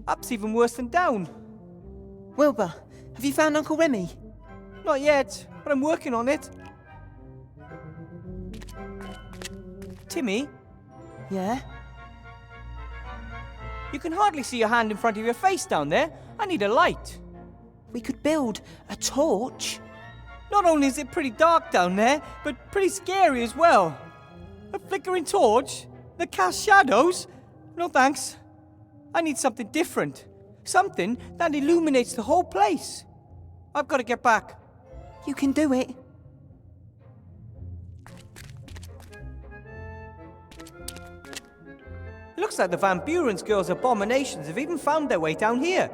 Up's even worse than down. Wilbur, have you found Uncle Remy? Not yet, but I'm working on it. Timmy, Yeah? you can hardly see your hand in front of your face down there. I need a light. We could build a torch. Not only is it pretty dark down there, but pretty scary as well. A flickering torch? That casts shadows? No thanks. I need something different. Something that illuminates the whole place. I've got to get back. You can do it. Looks like the Van Buren's girls' abominations have even found their way down here.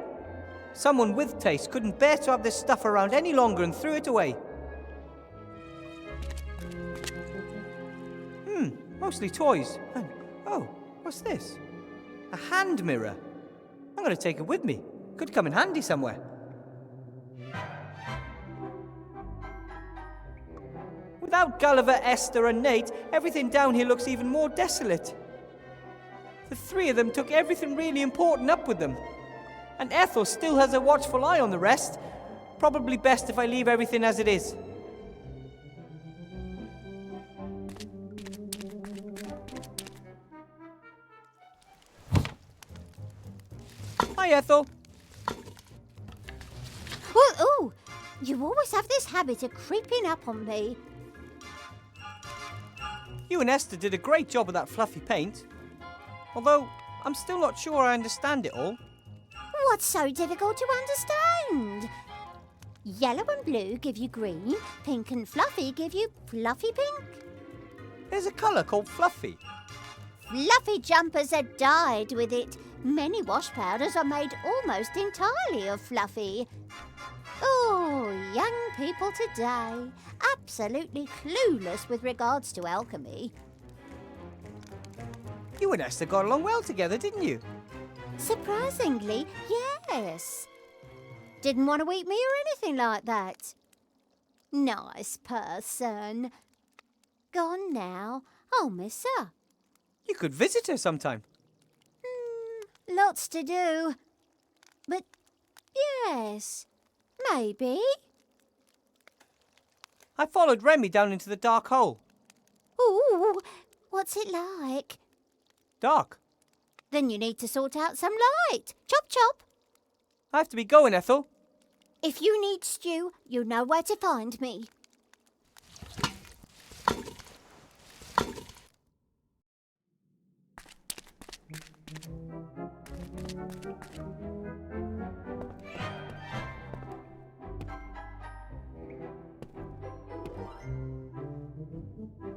Someone with taste couldn't bear to have this stuff around any longer and threw it away. Mostly toys. And, oh, what's this? A hand mirror. I'm going to take it with me. Could come in handy somewhere. Without Gulliver, Esther and Nate, everything down here looks even more desolate. The three of them took everything really important up with them. And Ethel still has a watchful eye on the rest. Probably best if I leave everything as it is. Hi, Ethel. Ooh, you always have this habit of creeping up on me. You and Esther did a great job with that fluffy paint. Although, I'm still not sure I understand it all. What's so difficult to understand? Yellow and blue give you green, pink and fluffy give you fluffy pink. There's a colour called fluffy. Fluffy jumpers are dyed with it. Many wash powders are made almost entirely of fluffy. Oh, young people today, absolutely clueless with regards to alchemy. You and Esther got along well together, didn't you? Surprisingly, yes. Didn't want to eat me or anything like that. Nice person. Gone now. I'll miss her. You could visit her sometime. Lots to do. But yes, maybe. I followed Remy down into the dark hole. Ooh, what's it like? Dark? Then you need to sort out some light. Chop chop. I have to be going, Ethel. If you need stew, you know where to find me.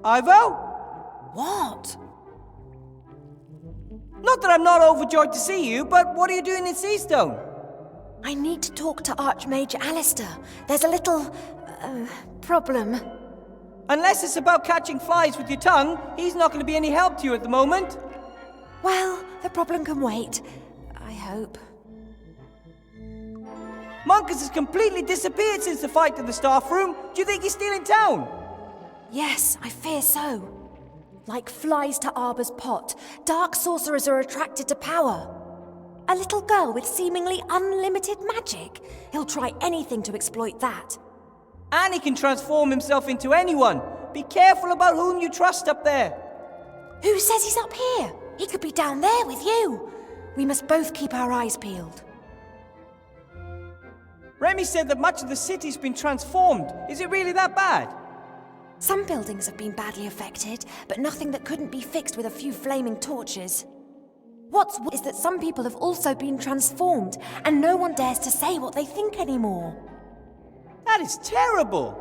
Ivo? What? Not that I'm not overjoyed to see you, but what are you doing in Seastone? I need to talk to Archmage Alistair. There's a little, problem. Unless it's about catching flies with your tongue, he's not going to be any help to you at the moment. Well, the problem can wait. I hope. Monkus has completely disappeared since the fight in the staff room. Do you think he's still in town? Yes, I fear so. Like flies to Arbor's pot, dark sorcerers are attracted to power. A little girl with seemingly unlimited magic. He'll try anything to exploit that. And he can transform himself into anyone. Be careful about whom you trust up there. Who says he's up here? He could be down there with you. We must both keep our eyes peeled. Remy said that much of the city's been transformed. Is it really that bad? Some buildings have been badly affected, but nothing that couldn't be fixed with a few flaming torches. What's is that some people have also been transformed, and no one dares to say what they think anymore. That is terrible.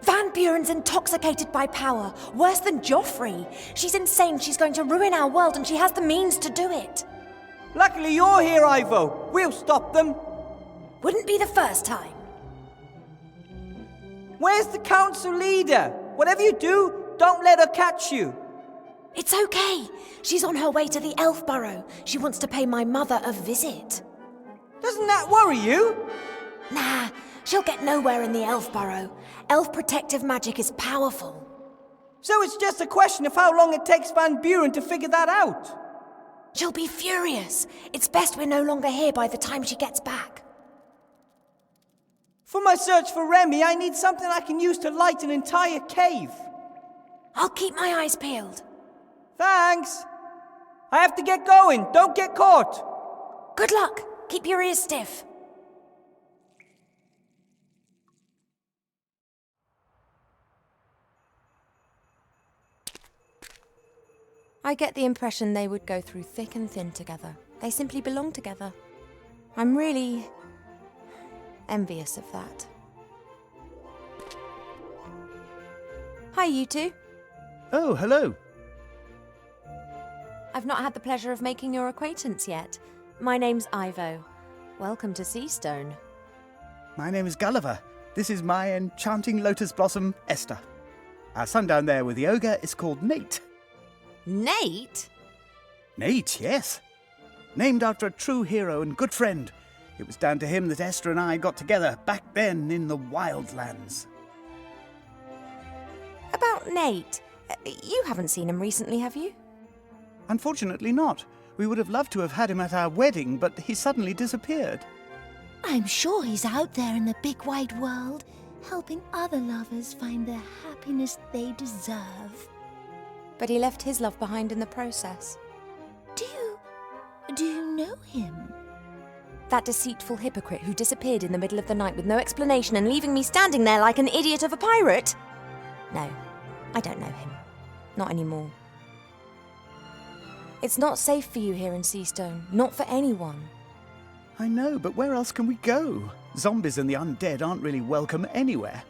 Van Buren's intoxicated by power, worse than Joffrey. She's insane, she's going to ruin our world, and she has the means to do it. Luckily you're here, Ivo. We'll stop them. Wouldn't be the first time. Where's the council leader? Whatever you do, don't let her catch you. It's okay. She's on her way to the Elf Burrow. She wants to pay my mother a visit. Doesn't that worry you? Nah, she'll get nowhere in the Elf Burrow. Elf protective magic is powerful. So it's just a question of how long it takes Van Buren to figure that out. She'll be furious. It's best we're no longer here by the time she gets back. For my search for Remy, I need something I can use to light an entire cave. I'll keep my eyes peeled. Thanks. I have to get going. Don't get caught. Good luck. Keep your ears stiff. I get the impression they would go through thick and thin together. They simply belong together. I'm really envious of that. Hi, you two. Oh, hello. I've not had the pleasure of making your acquaintance yet. My name's Ivo. Welcome to Seastone. My name is Gulliver. This is my enchanting lotus blossom, Esther. Our son down there with the ogre is called Nate. Nate? Nate, yes. Named after a true hero and good friend. It was down to him that Esther and I got together back then in the Wildlands. About Nate. You haven't seen him recently, have you? Unfortunately not. We would have loved to have had him at our wedding, but he suddenly disappeared. I'm sure he's out there in the big wide world, helping other lovers find the happiness they deserve. But he left his love behind in the process. Do you know him? That deceitful hypocrite who disappeared in the middle of the night with no explanation and leaving me standing there like an idiot of a pirate? No, I don't know him. Not anymore. It's not safe for you here in Seastone. Not for anyone. I know, but where else can we go? Zombies and the undead aren't really welcome anywhere.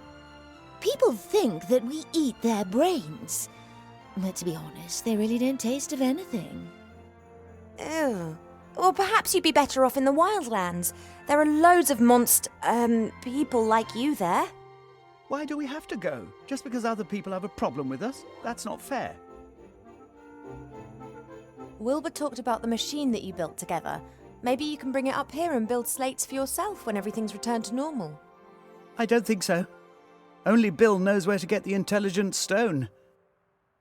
People think that we eat their brains. But to be honest, they really don't taste of anything. Ew. Well, perhaps you'd be better off in the Wildlands. There are loads of people like you there. Why do we have to go? Just because other people have a problem with us? That's not fair. Wilbur talked about the machine that you built together. Maybe you can bring it up here and build slates for yourself when everything's returned to normal. I don't think so. Only Bill knows where to get the intelligent stone.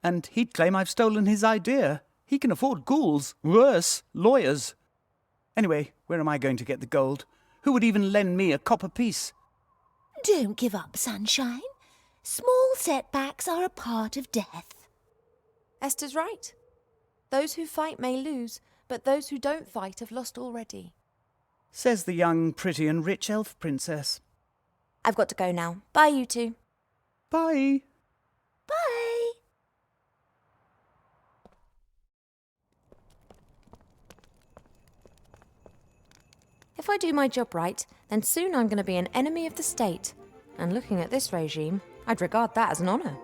And he'd claim I've stolen his idea. He can afford ghouls. Worse, lawyers. Anyway, where am I going to get the gold? Who would even lend me a copper piece? Don't give up, sunshine. Small setbacks are a part of death. Esther's right. Those who fight may lose, but those who don't fight have lost already. Says the young, pretty and rich elf princess. I've got to go now. Bye, you two. Bye. Bye. If I do my job right, then soon I'm going to be an enemy of the state. And looking at this regime, I'd regard that as an honour.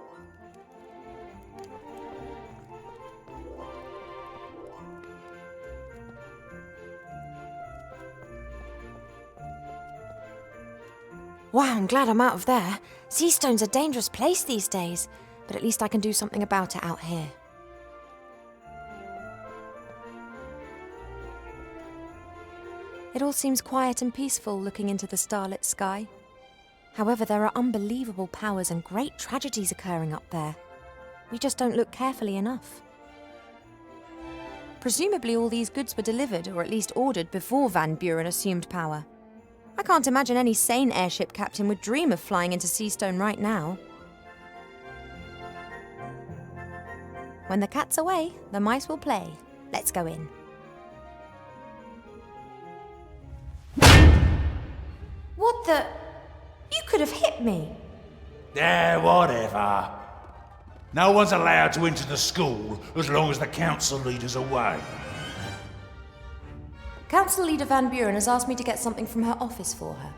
Wow, I'm glad I'm out of there. Seastone's a dangerous place these days, but at least I can do something about it out here. It all seems quiet and peaceful looking into the starlit sky. However, there are unbelievable powers and great tragedies occurring up there. We just don't look carefully enough. Presumably all these goods were delivered, or at least ordered, before Van Buren assumed power. I can't imagine any sane airship captain would dream of flying into Seastone right now. When the cat's away, the mice will play. Let's go in. What the? You could have hit me. Whatever. No one's allowed to enter the school as long as the council leader's away. Council Leader Van Buren has asked me to get something from her office for her.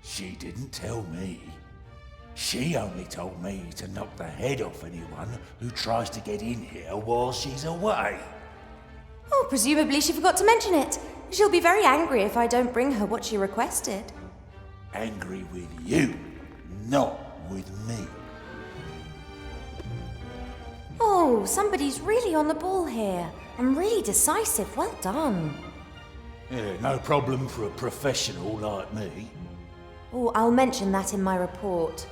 She didn't tell me. She only told me to knock the head off anyone who tries to get in here while she's away. Oh, presumably she forgot to mention it. She'll be very angry if I don't bring her what she requested. Angry with you, not with me. Oh, somebody's really on the ball here. And really decisive. Well done. Yeah, no problem for a professional like me. Oh, I'll mention that in my report.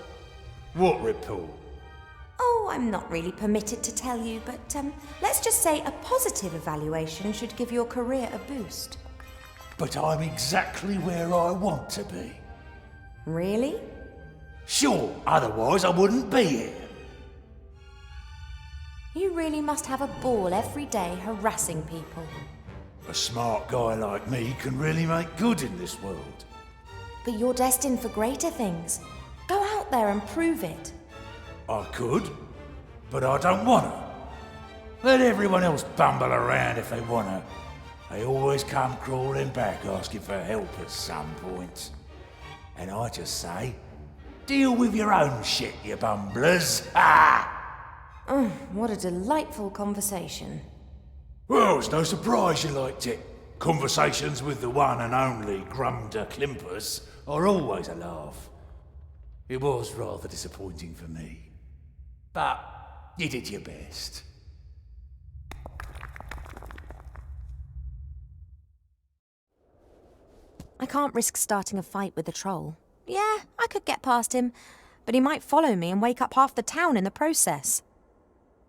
What report? Oh, Oh, I'm not really permitted to tell you, but let's just say a positive evaluation should give your career a boost. But I'm exactly where I want to be. Really? Sure, otherwise I wouldn't be here. You really must have a ball every day harassing people. A smart guy like me can really make good in this world. But you're destined for greater things. Go out there and prove it. I could, but I don't wanna. Let everyone else bumble around if they wanna. They always come crawling back asking for help at some point. And I just say, deal with your own shit, you bumblers. Ha! What a delightful conversation. Well, it's no surprise you liked it. Conversations with the one and only Grumder Klimpus are always a laugh. It was rather disappointing for me. But you did your best. I can't risk starting a fight with the troll. Yeah, I could get past him, but he might follow me and wake up half the town in the process.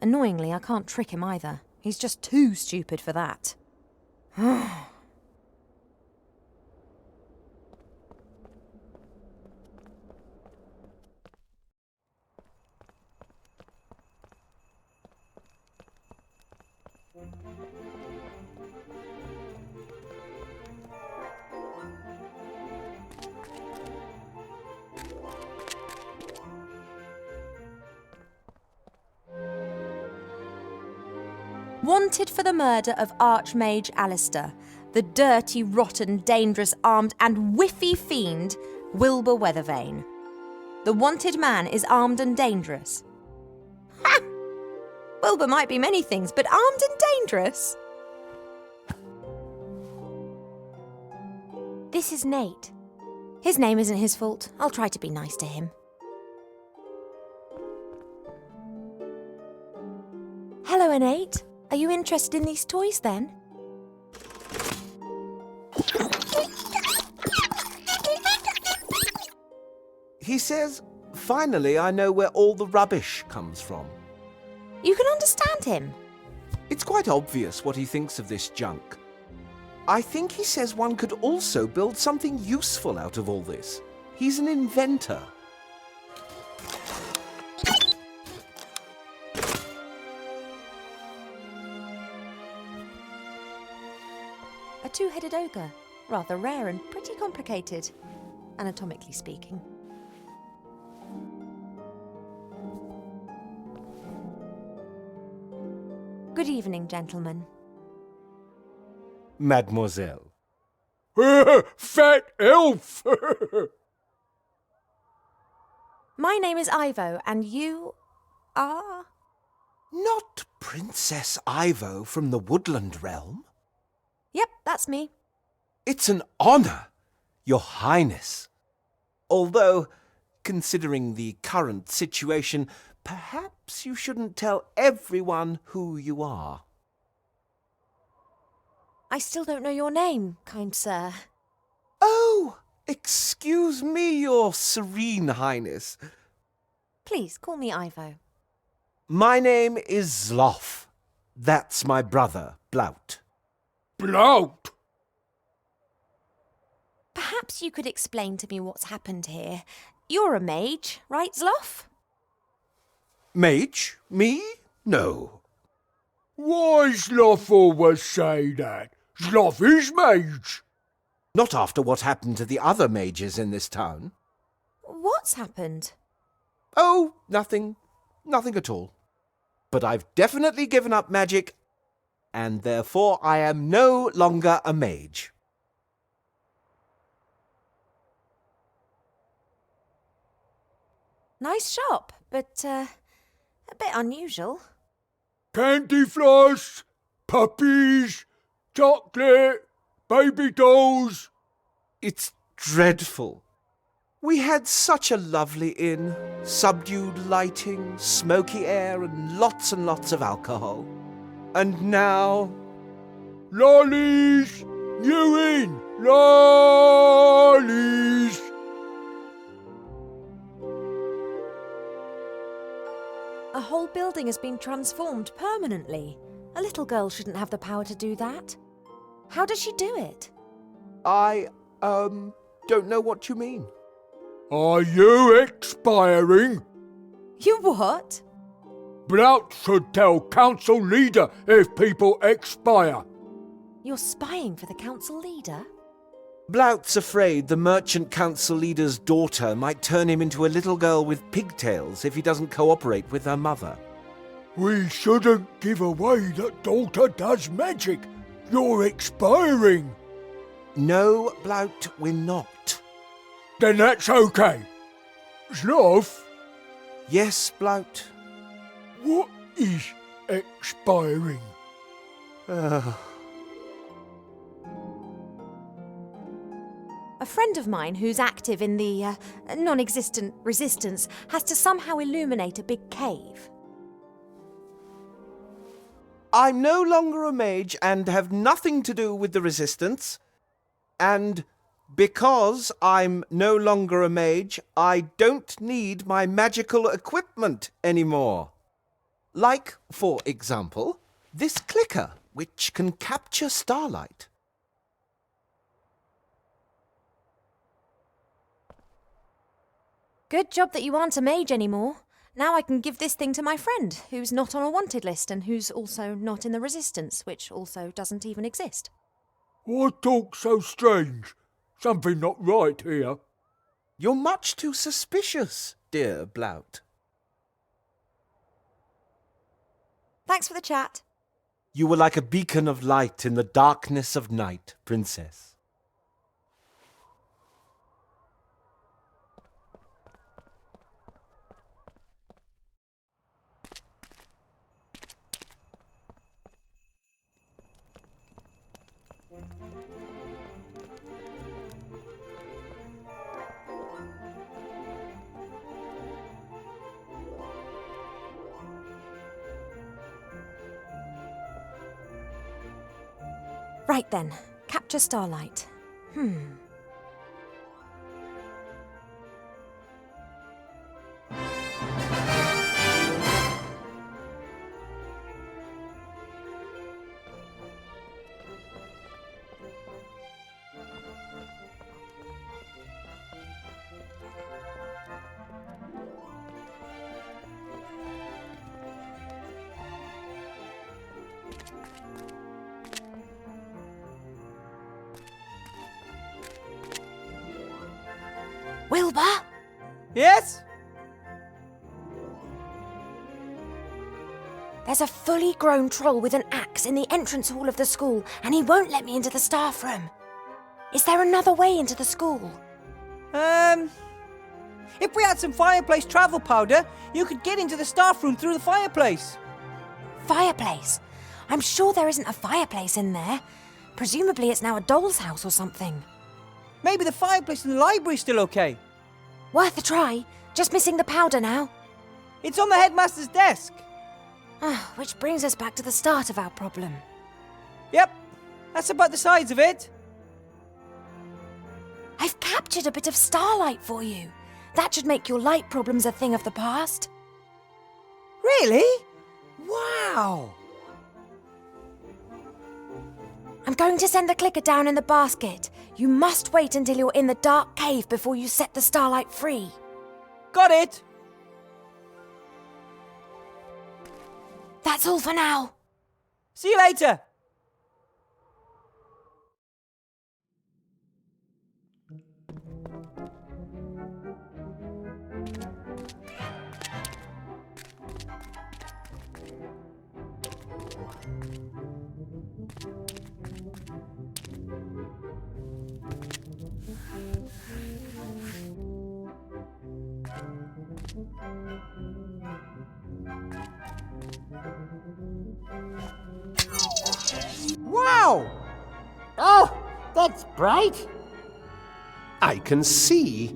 Annoyingly, I can't trick him either. He's just too stupid for that. Wanted for the murder of Archmage Alistair, the dirty, rotten, dangerous, armed and whiffy fiend, Wilbur Weathervane. The wanted man is armed and dangerous. Ha! Wilbur might be many things, but armed and dangerous? This is Nate. His name isn't his fault. I'll try to be nice to him. Hello, Nate. Are you interested in these toys, then? He says, finally I know where all the rubbish comes from. You can understand him. It's quite obvious what he thinks of this junk. I think he says one could also build something useful out of all this. He's an inventor. A two-headed ogre. Rather rare and pretty complicated, anatomically speaking. Good evening, gentlemen. Mademoiselle. Fat elf! My name is Ivo, and you are... Not Princess Ivo from the Woodland Realm? Yep, that's me. It's an honor, Your Highness. Although, considering the current situation, perhaps you shouldn't tell everyone who you are. I still don't know your name, kind sir. Oh, excuse me, Your Serene Highness. Please, call me Ivo. My name is Zloff. That's my brother, Blout. Blout! Perhaps you could explain to me what's happened here. You're a mage, right, Zloff? Mage? Me? No. Why Sloth always say that? Sloth is mage. Not after what happened to the other mages in this town. What's happened? Oh, nothing. Nothing at all. But I've definitely given up magic, and therefore I am no longer a mage. Nice shop, but a bit unusual. Candy floss, puppies, chocolate, baby dolls. It's dreadful. We had such a lovely inn. Subdued lighting, smoky air, and lots of alcohol. And now... Lollies! You in! Lollies! A whole building has been transformed permanently. A little girl shouldn't have the power to do that. How does she do it? I, don't know what you mean. Are you expiring? You what? Blount should tell council leader if people expire. You're spying for the council leader? Blout's afraid the merchant council leader's daughter might turn him into a little girl with pigtails if he doesn't cooperate with her mother. We shouldn't give away that daughter does magic. You're expiring. No, Blout, we're not. Then that's okay. Sloth, Yes, Blout. what is expiring? A friend of mine who's active in the non-existent resistance has to somehow illuminate a big cave. I'm no longer a mage and have nothing to do with the resistance. And because I'm no longer a mage, I don't need my magical equipment anymore. Like, for example, this clicker, which can capture starlight. Good job that you aren't a mage anymore. Now I can give this thing to my friend, who's not on a wanted list and who's also not in the resistance, which also doesn't even exist. Why talk so strange? Something not right here. You're much too suspicious, dear Blout. Thanks for the chat. You were like a beacon of light in the darkness of night, Princess. Right then, capture starlight. Wilbur? Yes? There's a fully grown troll with an axe in the entrance hall of the school, and he won't let me into the staff room. Is there another way into the school? If we had some fireplace travel powder, you could get into the staff room through the fireplace. Fireplace? I'm sure there isn't a fireplace in there. Presumably it's now a doll's house or something. Maybe the fireplace in the library's still okay. Worth a try. Just missing the powder now. It's on the headmaster's desk. Which brings us back to the start of our problem. Yep, that's about the size of it. I've captured a bit of starlight for you. That should make your light problems a thing of the past. Really? Wow! I'm going to send the clicker down in the basket. You must wait until you're in the dark cave before you set the starlight free. Got it! That's all for now. See you later! Wow! Oh, that's bright. I can see.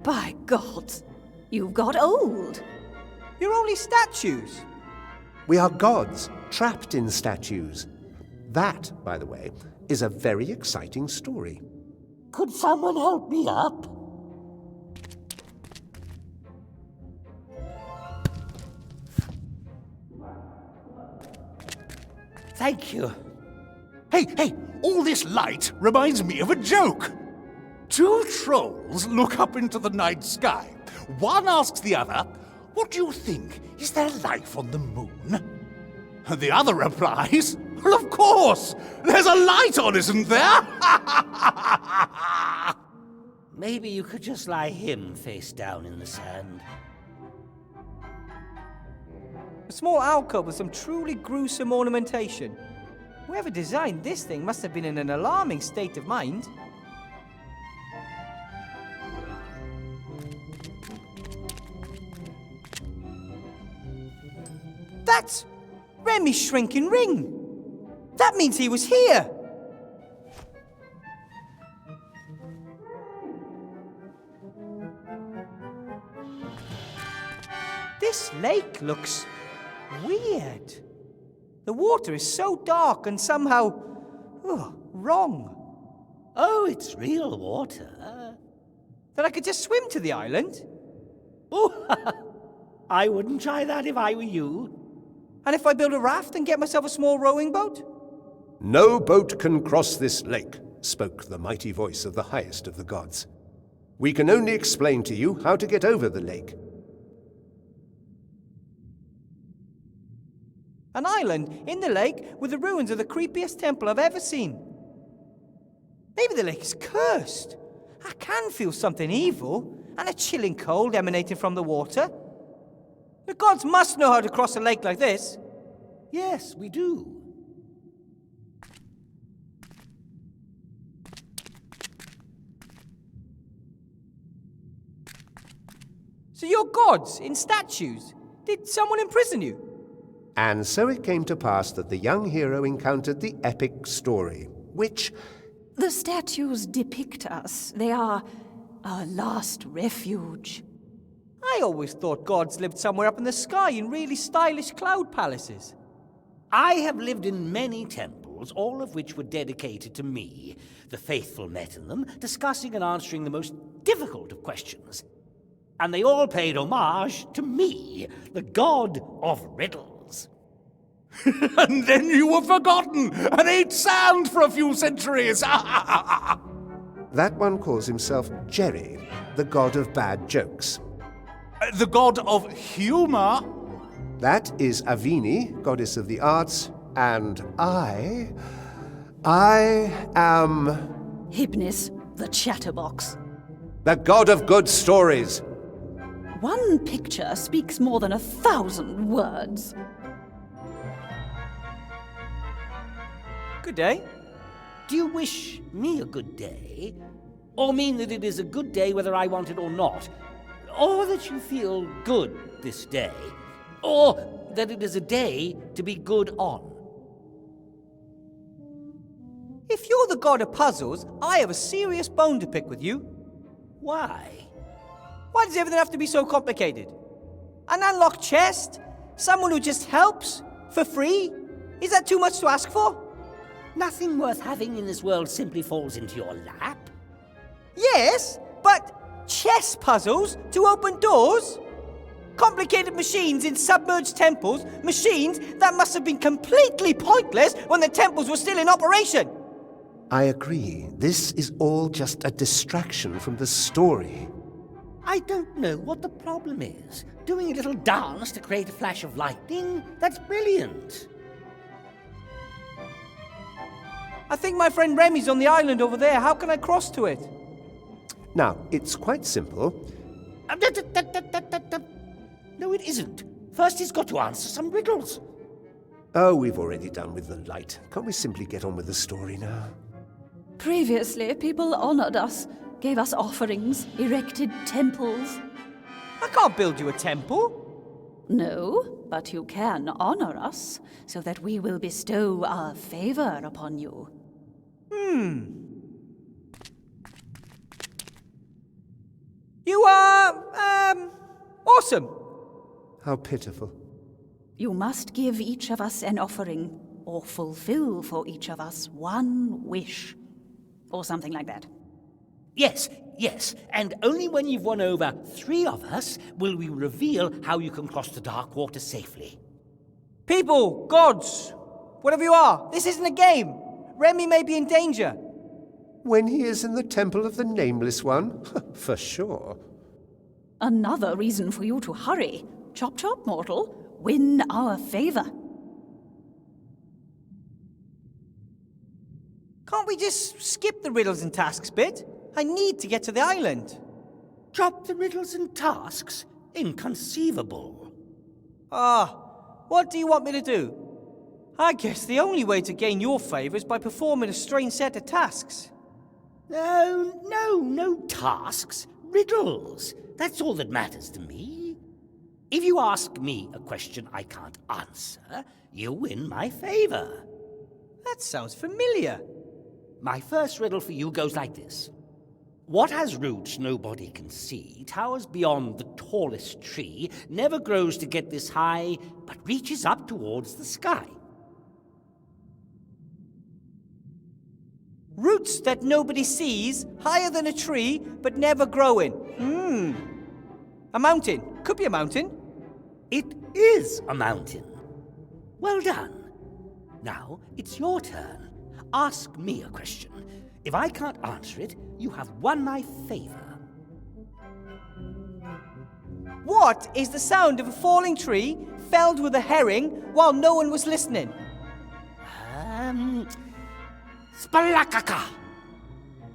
By God, you've got old. You're only statues. We are gods trapped in statues. That, by the way, is a very exciting story. Could someone help me up? Thank you. Hey, all this light reminds me of a joke. Two trolls look up into the night sky. One asks the other, "What do you think? Is there life on the moon?" And the other replies, "Well, of course! There's a light on, isn't there?" Maybe you could just lie him face down in the sand. A small alcove with some truly gruesome ornamentation. Whoever designed this thing must have been in an alarming state of mind. That's Remy's shrinking ring. That means he was here. This lake looks weird. The water is so dark and somehow wrong. Oh, it's real water. That I could just swim to the island. Oh, I wouldn't try that if I were you. And if I build a raft and get myself a small rowing boat? No boat can cross this lake, spoke the mighty voice of the highest of the gods. We can only explain to you how to get over the lake. An island in the lake with the ruins of the creepiest temple I've ever seen. Maybe the lake is cursed. I can feel something evil and a chilling cold emanating from the water. The gods must know how to cross a lake like this. Yes, we do. So you're gods in statues. Did someone imprison you? And so it came to pass that the young hero encountered the epic story, which... The statues depict us. They are our last refuge. I always thought gods lived somewhere up in the sky in really stylish cloud palaces. I have lived in many temples, all of which were dedicated to me. The faithful met in them, discussing and answering the most difficult of questions. And they all paid homage to me, the god of riddles. And then you were forgotten and ate sand for a few centuries. That one calls himself Jerry, the god of bad jokes. The god of humor? That is Avini, goddess of the arts, and I am... Hypnis, the chatterbox. the god of good stories. One picture speaks more than 1,000 words. Good day. Do you wish me a good day? Or mean that it is a good day whether I want it or not? Or that you feel good this day? Or that it is a day to be good on? If you're the god of puzzles, I have a serious bone to pick with you. Why? Why does everything have to be so complicated? An unlocked chest? Someone who just helps? For free? Is that too much to ask for? Nothing worth having in this world simply falls into your lap. Yes, but chess puzzles to open doors? Complicated machines in submerged temples, machines that must have been completely pointless when the temples were still in operation. I agree. This is all just a distraction from the story. I don't know what the problem is. Doing a little dance to create a flash of lightning? That's brilliant. I think my friend Remy's on the island over there. How can I cross to it? Now, it's quite simple. No, it isn't. First he's got to answer some riddles. Oh, we've already done with the light. Can't we simply get on with the story now? Previously, people honored us, gave us offerings, erected temples. I can't build you a temple. No, but you can honor us, so that we will bestow our favor upon you. You are, awesome. How pitiful. You must give each of us an offering, or fulfill for each of us one wish. Or something like that. Yes, and only when you've won over 3 of us will we reveal how you can cross the dark water safely. People, gods, whatever you are, this isn't a game. Remy may be in danger. When he is in the Temple of the Nameless One? For sure. Another reason for you to hurry. Chop chop, mortal. Win our favor. Can't we just skip the riddles and tasks bit? I need to get to the island. Drop the riddles and tasks? Inconceivable. What do you want me to do? I guess the only way to gain your favor is by performing a strange set of tasks. No tasks. Riddles. That's all that matters to me. If you ask me a question I can't answer, you win my favor. That sounds familiar. My first riddle for you goes like this. What has roots nobody can see, towers beyond the tallest tree, never grows to get this high, but reaches up towards the sky? Roots that nobody sees, higher than a tree, but never growing. A mountain. Could be a mountain. It is a mountain. Well done. Now it's your turn. Ask me a question. If I can't answer it, you have won my favor. What is the sound of a falling tree felled with a herring while no one was listening? Spalakaka!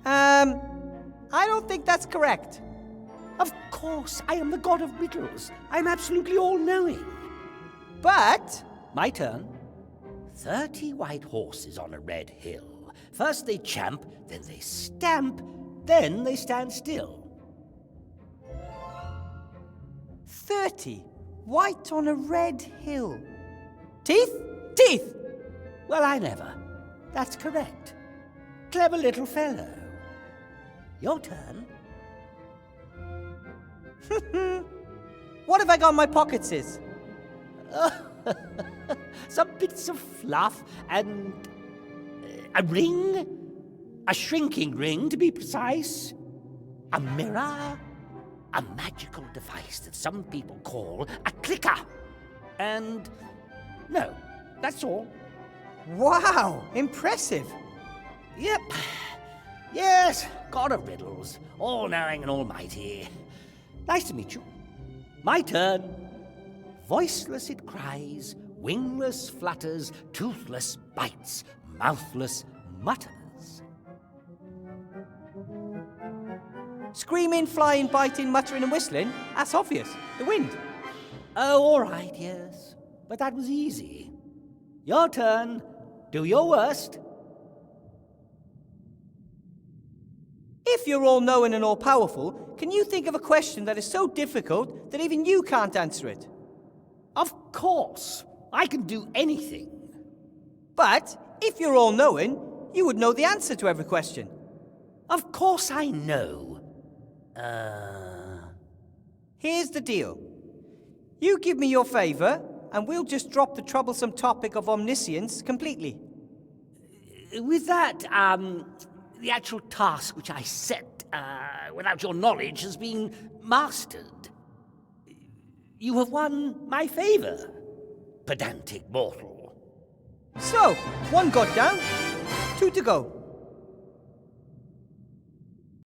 I don't think that's correct. Of course, I am the god of riddles. I'm absolutely all-knowing. But... My turn. 30 white horses on a red hill. First they champ, then they stamp, then they stand still. 30 white on a red hill. Teeth? Teeth! Well, I never. That's correct. Clever little fellow. Your turn. What have I got in my pockets is? Some bits of fluff and a ring, a shrinking ring to be precise, a mirror, a magical device that some people call a clicker, and no, that's all. Wow, impressive. Yep. Yes, god of riddles, all-knowing and almighty. Nice to meet you. My turn. Voiceless it cries, wingless flutters, toothless bites, mouthless mutters. Screaming, flying, biting, muttering and whistling? That's obvious. The wind. Oh, all right, yes. But that was easy. Your turn. Do your worst. If you're all-knowing and all-powerful, can you think of a question that is so difficult that even you can't answer it? Of course. I can do anything. But if you're all-knowing, you would know the answer to every question. Of course I know. Here's the deal. You give me your favor, and we'll just drop the troublesome topic of omniscience completely. With that, the actual task which I set, without your knowledge, has been mastered. You have won my favor, pedantic mortal. So, 1 got down, 2 to go.